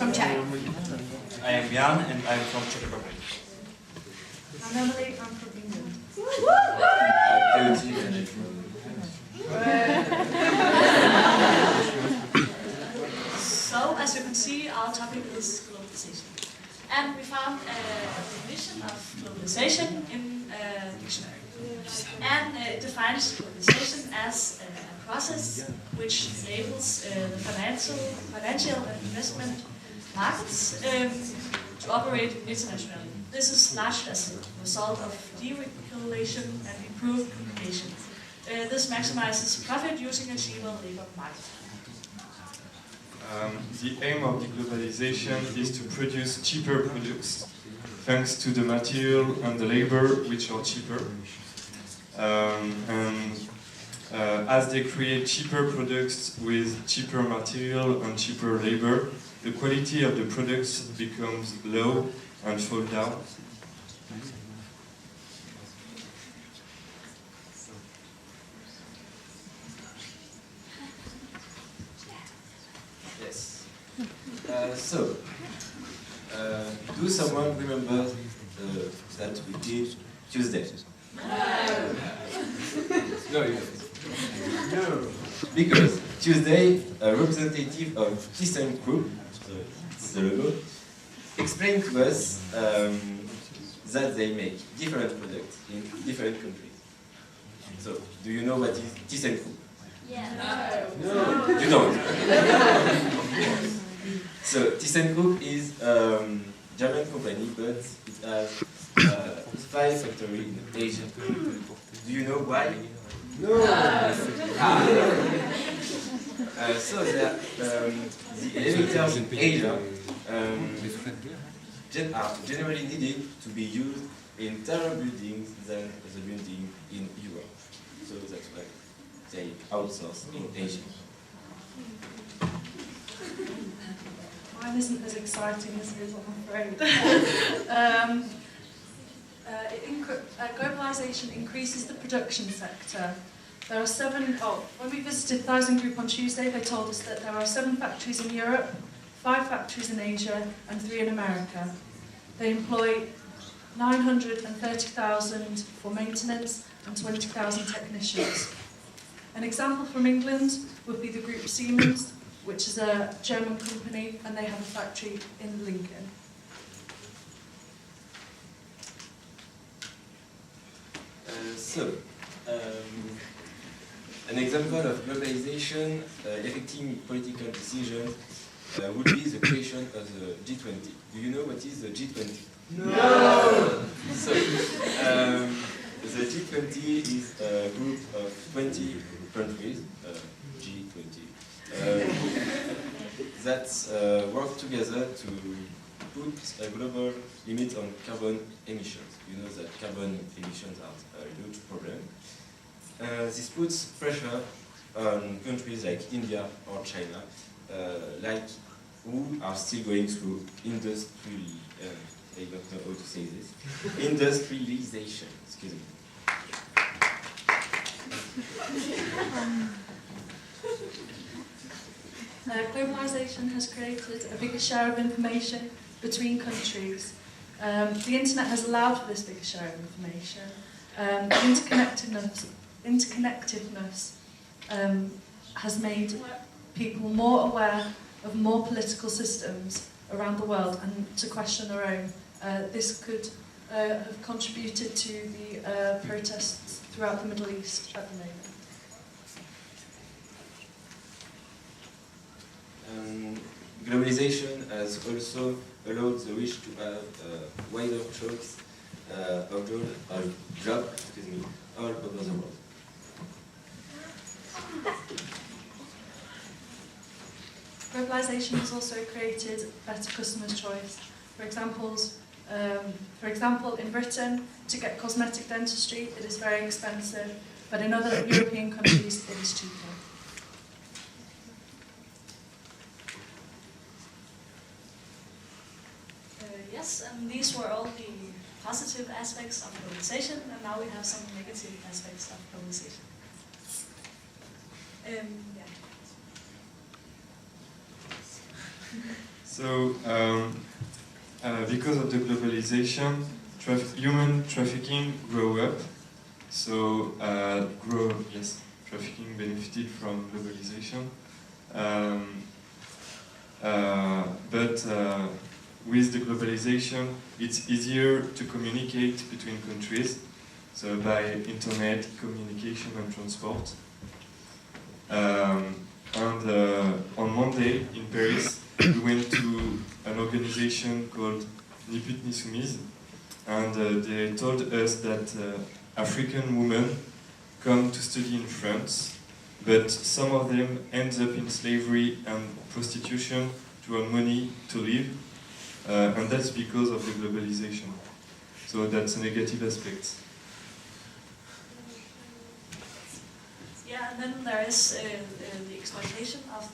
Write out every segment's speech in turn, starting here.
From Czech. I am Jan and I am from Czech Republic. I'm Emily, I'm from England. So, as you can see, our topic is globalization. And we found a definition of globalization in a dictionary. And it defines globalization as a process which enables the financial and investment markets to operate internationally. This is largely as a result of deregulation and improved communication. This maximizes profit using a cheaper labor market. The aim of the globalization is to produce cheaper products thanks to the material and the labor which are cheaper. As they create cheaper products with cheaper material and cheaper labor, the quality of the products becomes low and fall down. Yes. Do someone remember that we did Tuesday? No, you don't. No. Because Tuesday, a representative of ThyssenKrupp, the logo, explained to us that they make different products in different countries. So, do you know what is ThyssenKrupp? Yeah. No. You don't. So, ThyssenKrupp is a German company, but it has 5 factories in Asia. Do you know why? No. So the elevators in Asia are generally needed to be used in taller buildings than the building in Europe. So that's why they outsource in Asia. Mine isn't as exciting as his, I'm afraid. Globalisation increases the production sector. There are when we visited ThyssenKrupp on Tuesday, they told us that there are 7 factories in Europe, 5 factories in Asia, and 3 in America. They employ 930,000 for maintenance and 20,000 technicians. An example from England would be the group Siemens, which is a German company, and they have a factory in Lincoln. An example of globalization affecting political decisions would be the creation of the G20. Do you know what is the G20? No! So, the G20 is a group of 20 countries, G20, that work together to put a global limit on carbon emissions. You know that carbon emissions are a huge problem. This puts pressure on countries like India or China, who are still going through I don't know how to say this, industrialization, excuse me. Globalisation has created a bigger share of information between countries. The internet has allowed for this bigger share of information. Interconnectedness has made people more aware of more political systems around the world and to question their own. This could have contributed to the protests throughout the Middle East at the moment. Globalization has also allowed the rich to have wider choice of job all over the world. Globalisation has also created better customers' choice. For example, in Britain, to get cosmetic dentistry, it is very expensive, but in other European countries, it is cheaper. Yes, and these were all the positive aspects of globalization, and now we have some negative aspects of globalization. Yeah. So, because of the globalization, human trafficking grew up. So, trafficking benefited from globalization. But with the globalization, it's easier to communicate between countries, so by internet, communication and transport. On Monday in Paris, we went to an organization called Ni Pute Ni Soumise, and they told us that African women come to study in France, but some of them end up in slavery and prostitution to earn money to live, and that's because of the globalization. So that's a negative aspect. Yeah, and then there is the exploitation of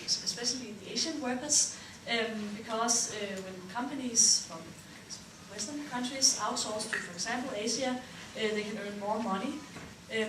especially the Asian workers, because when companies from Western countries outsource to, for example, Asia, they can earn more money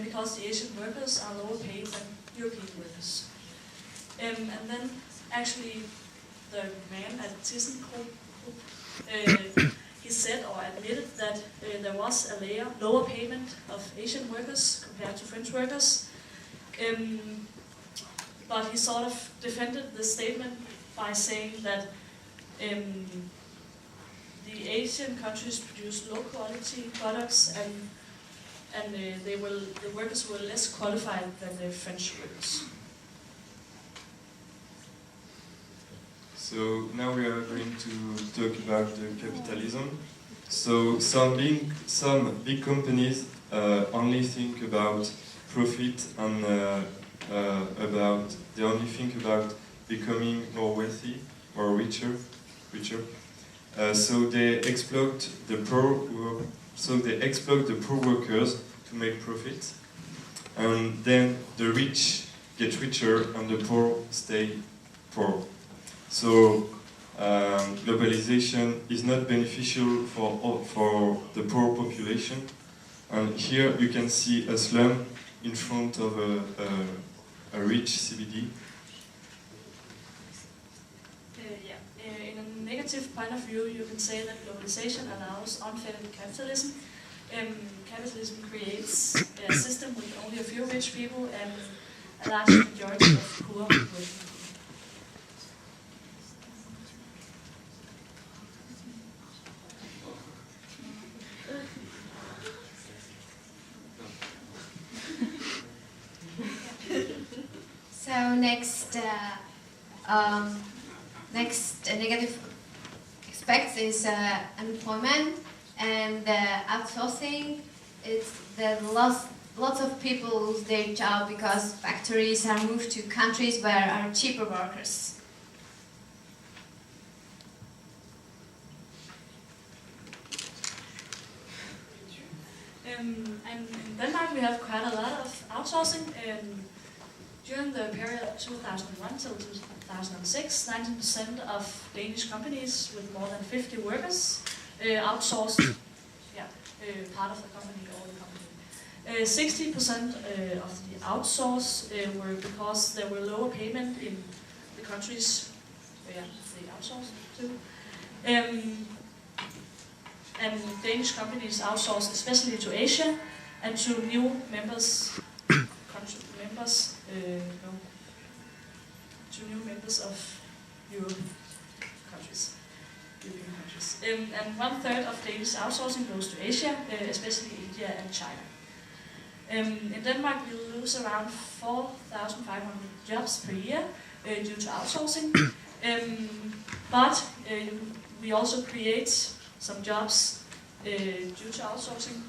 because the Asian workers are lower paid than European workers. And then actually the man at ThyssenKrupp, he said or admitted that there was a lower payment of Asian workers compared to French workers. But he sort of defended the statement by saying that the Asian countries produce low quality products and the workers were less qualified than the French workers. So now we are going to talk about the capitalism. So some big companies only think about profit and they only think about becoming more wealthy or richer. So they exploit the poor workers to make profit, and then the rich get richer and the poor stay poor. So globalization is not beneficial for the poor population. And here you can see a slum in front of a rich CBD. In a negative point of view, you can say that globalization allows unfettered capitalism. Capitalism creates a system with only a few rich people and a large majority of poor working people. So next negative aspect is unemployment and outsourcing. It's that lots of people lose their job because factories are moved to countries where are cheaper workers. And in Denmark we have quite a lot of outsourcing. During the period 2001 till 2006, 19% of Danish companies with more than 50 workers outsourced part of the company or the company. 60% of the outsource were because there were lower payment in the countries where they outsourced to. And Danish companies outsourced especially to Asia and to new of European countries. And 1/3 of Danish outsourcing goes to Asia, especially India and China. In Denmark, we lose around 4,500 jobs per year due to outsourcing, but we also create some jobs due to outsourcing.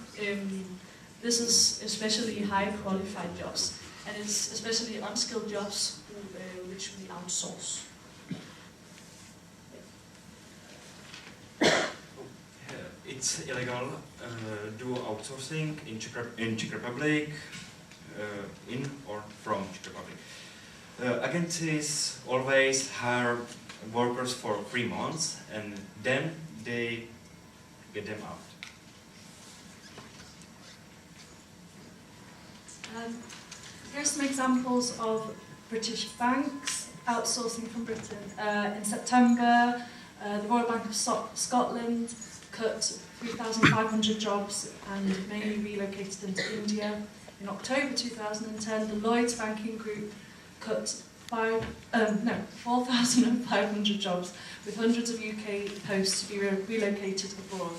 This is especially high qualified jobs, and it's especially unskilled jobs which we outsource. It's illegal do outsourcing in Czech Republic, in or from Czech Republic. Agencies always hire workers for 3 months and then they get them out. Here's some examples of British banks outsourcing from Britain. In September, the Royal Bank of Scotland cut 3,500 jobs and mainly relocated them to India. In October 2010, the Lloyds Banking Group cut 4,500 jobs, with hundreds of UK posts to be relocated abroad.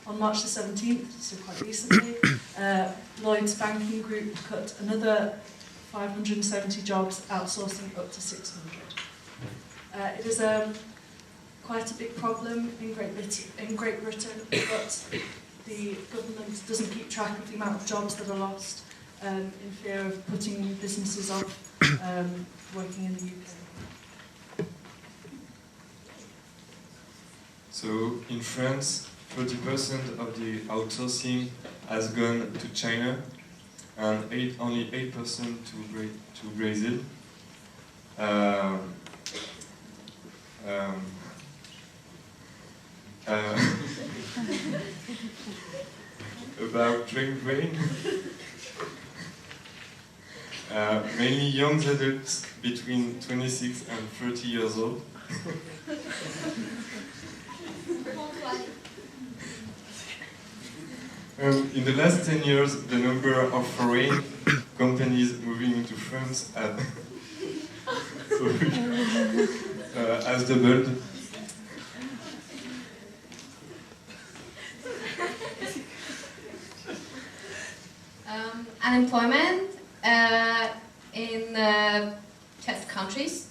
On March the 17th, so quite recently, Lloyds Banking Group cut another 570 jobs, outsourcing up to 600. It is quite a big problem in Great Britain, but the government doesn't keep track of the amount of jobs that are lost in fear of putting businesses off working in the UK. So in France, 30% of the outsourcing has gone to China, and only 8% to Brazil. About drink brain. Mainly young adults between 26 and 30 years old. In the last 10 years, the number of foreign companies moving into France has doubled. Unemployment in test countries.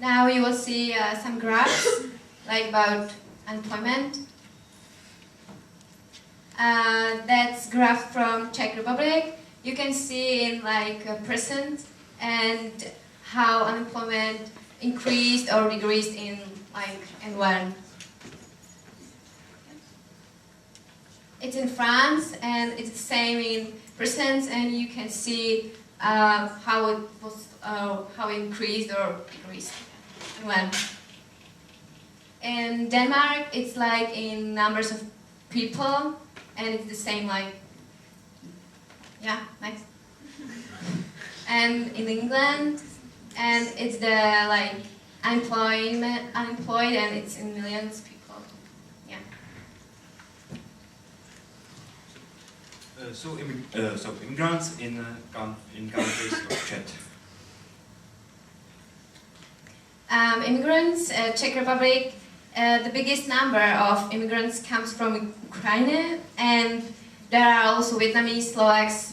Now you will see some graphs like about unemployment. That's graph from Czech Republic. You can see in like percent and how unemployment increased or decreased in like and when. It's in France and it's the same in percent, and you can see how it was how it increased or decreased and when. In Denmark, it's like in numbers of people, and it's the same like, yeah, next. And in England, and it's the like unemployed, and it's in millions of people. Yeah. So immigrants in countries of Czech. Immigrants, Czech Republic, the biggest number of immigrants comes from Ukraine, and there are also Vietnamese, Slovaks,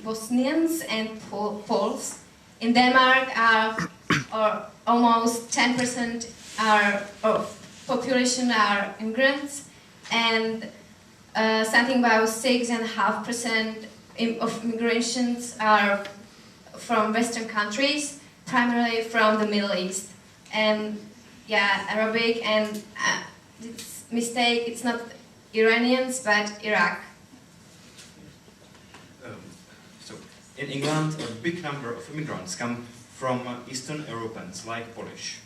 Bosnians, and Poles. In Denmark, almost 10% of population are immigrants, and something about 6.5% of immigrations are from Western countries, primarily from the Middle East. And yeah, Arabic, and it's mistake, it's not Iranians, but Iraq. So in England, a big number of immigrants come from Eastern Europeans, like Polish.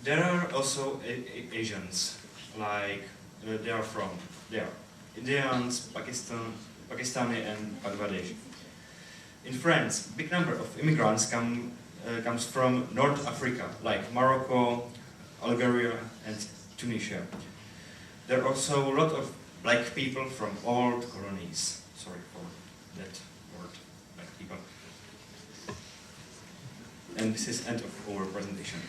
There are also Asians, like they are Indians, Pakistani, and Bangladesh. In France, big number of immigrants comes from North Africa, like Morocco, Algeria, and Tunisia. There are also a lot of black people from old colonies. Sorry for that word, black people. And this is end of our presentation.